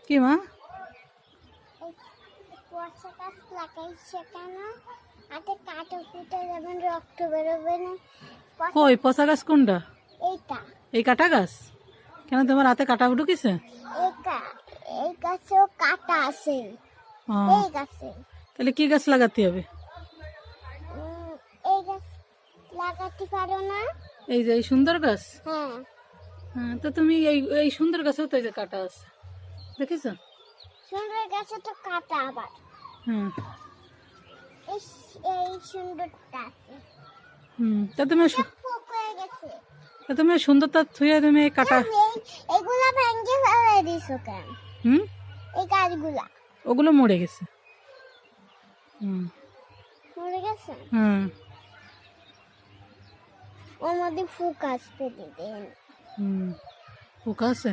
কি মা? পচা গাছ লাগাইছে কেন? আতে কাটা ফুটে যাবেন, রক্ত বেরোবে না। কই পচা গাছ কোনটা? এইটা এই কাটা গাছ? কেন তোমার হাতে কাটা ঢুকিছে? এই গাছেও কাটা আছে। ও, এই গাছে তাহলে কি গাছ লাগাতে হবে? এই গাছ লাগাতে পারো না? এই যে এই সুন্দর গাছ? হ্যাঁ, হ্যাঁ, তো তুমি এই এই সুন্দর গাছেও তো এই যে কাটা আছে, দেখেছো? সুন্দর গাছে তো কাটা আবার। হ্যাঁ। এই এই সুন্দরটা আছে। তা তুমি পোক হয়ে গেছে। সুন্দরতা থুয়ে তুমি এই কাটা। এইগুলা ভেঙে ফেলে দিছো কেন? হুম, এই গাছগুলা ওগুলো মরে গেছে। মরে গেছে। হুম। ওর মধ্যে ফুক আসতে দিবেন। পোকা আছে।